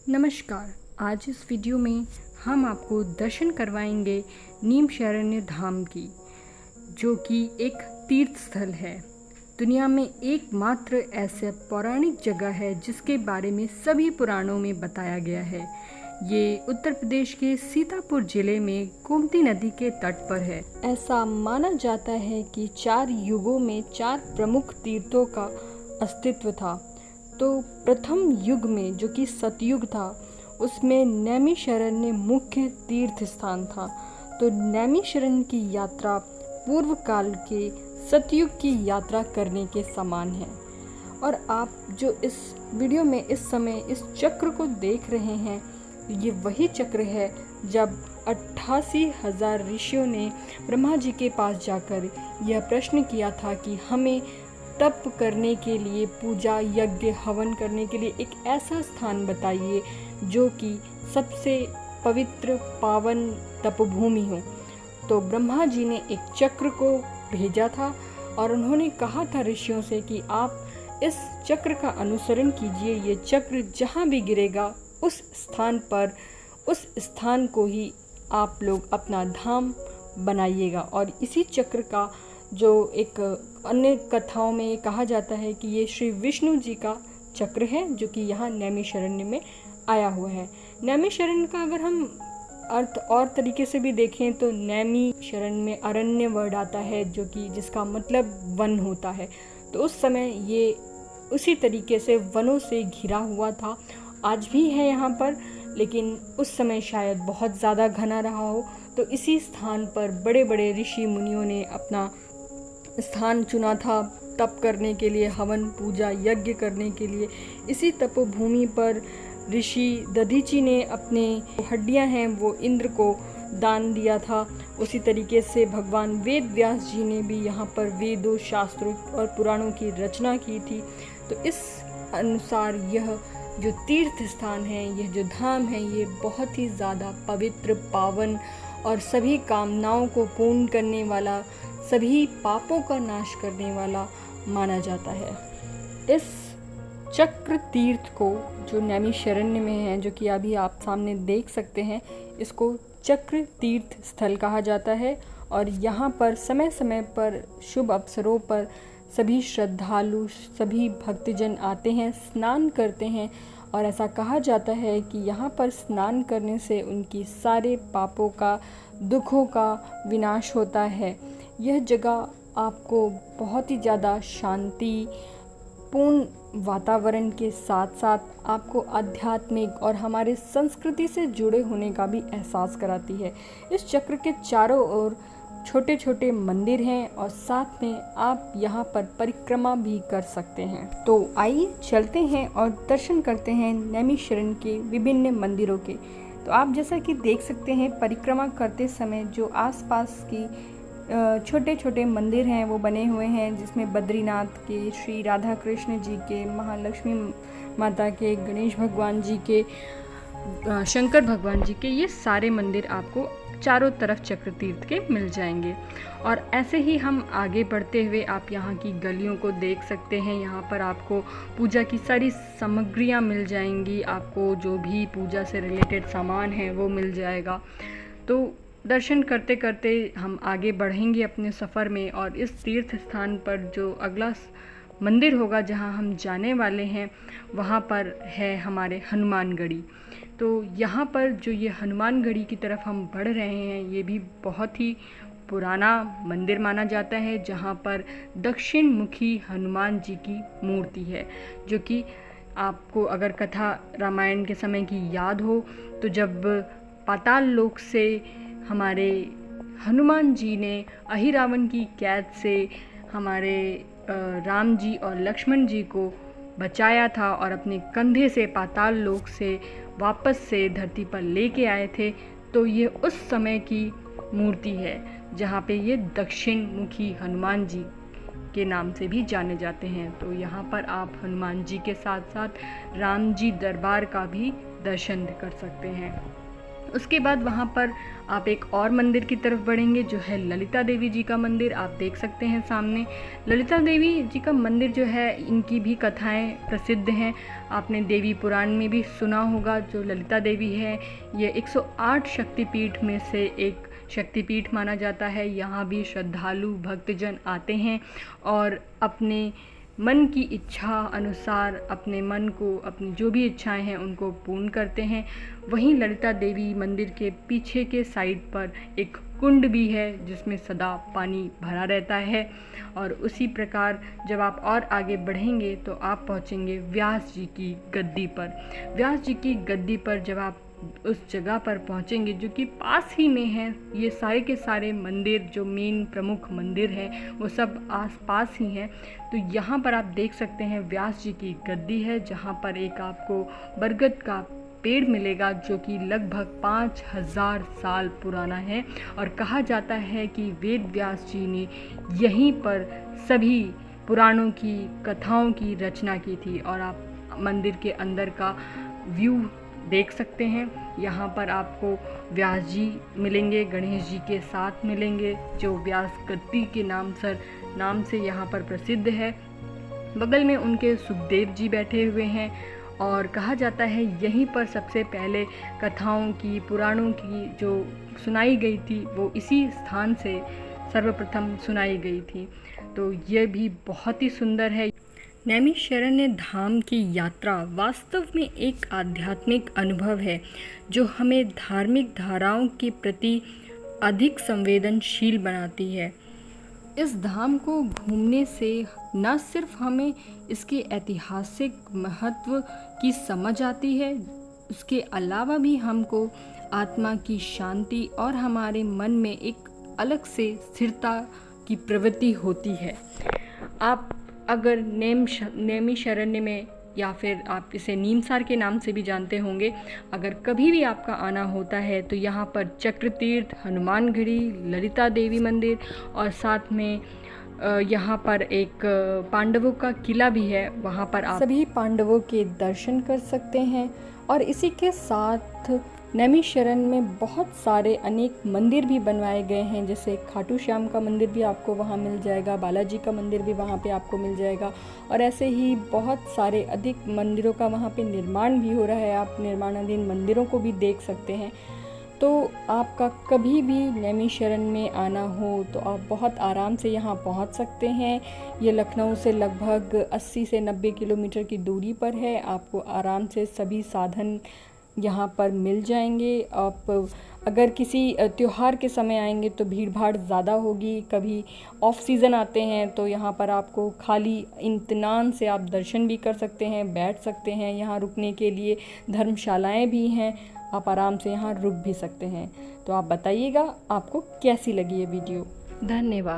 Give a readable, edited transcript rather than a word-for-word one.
नमस्कार। आज इस वीडियो में हम आपको दर्शन करवाएंगे नीमशरण्य धाम की, जो कि एक तीर्थ स्थल है। दुनिया में एकमात्र ऐसा पौराणिक जगह है जिसके बारे में सभी पुराणों में बताया गया है। ये उत्तर प्रदेश के सीतापुर जिले में गोमती नदी के तट पर है। ऐसा माना जाता है कि 4 युगों में 4 प्रमुख तीर्थों का अस्तित्व था। तो प्रथम युग में, जो कि सतयुग था, उसमें नैमिषारण्य मुख्य तीर्थ स्थान था। तो नैमिषारण्य की यात्रा पूर्व काल के सतयुग की यात्रा करने के समान है। और आप जो इस वीडियो में इस समय इस चक्र को देख रहे हैं, ये वही चक्र है जब 88,000 ऋषियों ने ब्रह्मा जी के पास जाकर यह प्रश्न किया था कि हमें तप करने के लिए, पूजा यज्ञ हवन करने के लिए एक ऐसा स्थान बताइए जो कि सबसे पवित्र पावन तपभूमि हो। तो ब्रह्मा जी ने एक चक्र को भेजा था और उन्होंने कहा था ऋषियों से कि आप इस चक्र का अनुसरण कीजिए। ये चक्र जहाँ भी गिरेगा उस स्थान पर, उस स्थान को ही आप लोग अपना धाम बनाइएगा। और इसी चक्र का जो एक अन्य कथाओं में कहा जाता है कि ये श्री विष्णु जी का चक्र है, जो कि यहाँ नैमिषारण्य में आया हुआ है। नैमिषारण्य का अगर हम अर्थ और तरीके से भी देखें तो नैमिषारण्य में अरण्य वर्ड आता है, जो कि जिसका मतलब वन होता है। तो उस समय ये उसी तरीके से वनों से घिरा हुआ था। आज भी है यहाँ पर, लेकिन उस समय शायद बहुत ज़्यादा घना रहा हो। तो इसी स्थान पर बड़े बड़े ऋषि मुनियों ने अपना स्थान चुना था तप करने के लिए, हवन पूजा यज्ञ करने के लिए। इसी तपोभूमि पर ऋषि दधीचि ने अपने हड्डियां हैं वो इंद्र को दान दिया था। उसी तरीके से भगवान वेद व्यास जी ने भी यहाँ पर वेदों, शास्त्रों और पुराणों की रचना की थी। तो इस अनुसार यह जो तीर्थ स्थान है, यह जो धाम है, ये बहुत ही ज़्यादा पवित्र, पावन और सभी कामनाओं को पूर्ण करने वाला, सभी पापों का नाश करने वाला माना जाता है। इस चक्र तीर्थ को, जो नैमिषारण्य में है, जो कि अभी आप सामने देख सकते हैं, इसको चक्र तीर्थ स्थल कहा जाता है। और यहाँ पर समय समय पर शुभ अवसरों पर सभी श्रद्धालु, सभी भक्तजन आते हैं, स्नान करते हैं। और ऐसा कहा जाता है कि यहाँ पर स्नान करने से उनकी सारे पापों का, दुखों का विनाश होता है। यह जगह आपको बहुत ही ज़्यादा शांति पूर्ण वातावरण के साथ साथ आपको आध्यात्मिक और हमारे संस्कृति से जुड़े होने का भी एहसास कराती है। इस चक्र के चारों ओर छोटे छोटे मंदिर हैं और साथ में आप यहाँ पर परिक्रमा भी कर सकते हैं। तो आइए चलते हैं और दर्शन करते हैं नैमिषारण्य के विभिन्न मंदिरों के। तो आप जैसा कि देख सकते हैं, परिक्रमा करते समय जो आसपास की छोटे छोटे मंदिर हैं वो बने हुए हैं, जिसमें बद्रीनाथ के, श्री राधा कृष्ण जी के, महालक्ष्मी माता के, गणेश भगवान जी के, शंकर भगवान जी के, ये सारे मंदिर आपको चारों तरफ चक्र तीर्थ के मिल जाएंगे। और ऐसे ही हम आगे बढ़ते हुए आप यहाँ की गलियों को देख सकते हैं। यहाँ पर आपको पूजा की सारी सामग्रियाँ मिल जाएंगी, आपको जो भी पूजा से रिलेटेड सामान है वो मिल जाएगा। तो दर्शन करते करते हम आगे बढ़ेंगे अपने सफ़र में। और इस तीर्थ स्थान पर जो अगला मंदिर होगा जहाँ हम जाने वाले हैं, वहाँ पर है हमारे हनुमानगढ़ी। तो यहाँ पर जो ये हनुमानगढ़ी की तरफ हम बढ़ रहे हैं, ये भी बहुत ही पुराना मंदिर माना जाता है, जहाँ पर दक्षिण मुखी हनुमान जी की मूर्ति है। जो कि आपको अगर कथा रामायण के समय की याद हो, तो जब पाताल लोक से हमारे हनुमान जी ने अहिरावण की कैद से हमारे राम जी और लक्ष्मण जी को बचाया था और अपने कंधे से पाताल लोक से वापस से धरती पर लेके आए थे, तो ये उस समय की मूर्ति है, जहाँ पे ये दक्षिण मुखी हनुमान जी के नाम से भी जाने जाते हैं। तो यहाँ पर आप हनुमान जी के साथ साथ राम जी दरबार का भी दर्शन कर सकते हैं। उसके बाद वहाँ पर आप एक और मंदिर की तरफ बढ़ेंगे जो है ललिता देवी जी का मंदिर। आप देख सकते हैं सामने ललिता देवी जी का मंदिर जो है, इनकी भी कथाएं प्रसिद्ध हैं। आपने देवी पुराण में भी सुना होगा। जो ललिता देवी है ये 108 शक्तिपीठ में से एक शक्तिपीठ माना जाता है। यहाँ भी श्रद्धालु भक्तजन आते हैं और अपने मन की इच्छा अनुसार अपने मन को, अपनी जो भी इच्छाएं हैं उनको पूर्ण करते हैं। वहीं ललिता देवी मंदिर के पीछे के साइड पर एक कुंड भी है जिसमें सदा पानी भरा रहता है। और उसी प्रकार जब आप और आगे बढ़ेंगे तो आप पहुंचेंगे व्यास जी की गद्दी पर। व्यास जी की गद्दी पर जब आप उस जगह पर पहुंचेंगे जो कि पास ही में है, ये सारे के सारे मंदिर जो मेन प्रमुख मंदिर हैं वो सब आस-पास ही हैं। तो यहाँ पर आप देख सकते हैं व्यास जी की गद्दी है जहाँ पर एक आपको बरगद का पेड़ मिलेगा जो कि लगभग 5000 साल पुराना है। और कहा जाता है कि वेद व्यास जी ने यहीं पर सभी पुराणों की कथाओं की रचना की थी। और आप मंदिर के अंदर का व्यू देख सकते हैं। यहाँ पर आपको व्यास जी मिलेंगे, गणेश जी के साथ मिलेंगे जो व्यास गद्दी के नाम से यहाँ पर प्रसिद्ध है। बगल में उनके सुखदेव जी बैठे हुए हैं और कहा जाता है यहीं पर सबसे पहले कथाओं की, पुराणों की जो सुनाई गई थी वो इसी स्थान से सर्वप्रथम सुनाई गई थी। तो ये भी बहुत ही सुंदर है। नैमिषारण्य धाम की यात्रा वास्तव में एक आध्यात्मिक अनुभव है जो हमें धार्मिक धाराओं के प्रति अधिक संवेदनशील बनाती है। इस धाम को घूमने से न सिर्फ हमें इसके ऐतिहासिक महत्व की समझ आती है, उसके अलावा भी हमको आत्मा की शांति और हमारे मन में एक अलग से स्थिरता की प्रवृत्ति होती है। आप अगर नैमिषारण्य में, या फिर आप इसे नीमसार के नाम से भी जानते होंगे, अगर कभी भी आपका आना होता है तो यहाँ पर चक्रतीर्थ, हनुमानगढ़ी, ललिता देवी मंदिर और साथ में यहाँ पर एक पांडवों का किला भी है। वहाँ पर आप सभी पांडवों के दर्शन कर सकते हैं। और इसी के साथ नैमिषारण्य में बहुत सारे अनेक मंदिर भी बनवाए गए हैं, जैसे खाटू श्याम का मंदिर भी आपको वहाँ मिल जाएगा, बालाजी का मंदिर भी वहाँ पे आपको मिल जाएगा। और ऐसे ही बहुत सारे अधिक मंदिरों का वहाँ पे निर्माण भी हो रहा है। आप निर्माणाधीन मंदिरों को भी देख सकते हैं। तो आपका कभी भी नैमिषारण्य में आना हो तो आप बहुत आराम से यहाँ पहुँच सकते हैं। ये लखनऊ से लगभग 80 से 90 किलोमीटर की दूरी पर है। आपको आराम से सभी साधन यहाँ पर मिल जाएंगे। आप अगर किसी त्यौहार के समय आएंगे तो भीड़ भाड़ ज़्यादा होगी। कभी ऑफ सीज़न आते हैं तो यहाँ पर आपको खाली इत्मीनान से आप दर्शन भी कर सकते हैं, बैठ सकते हैं। यहाँ रुकने के लिए धर्मशालाएँ भी हैं, आप आराम से यहाँ रुक भी सकते हैं। तो आप बताइएगा आपको कैसी लगी ये वीडियो। धन्यवाद।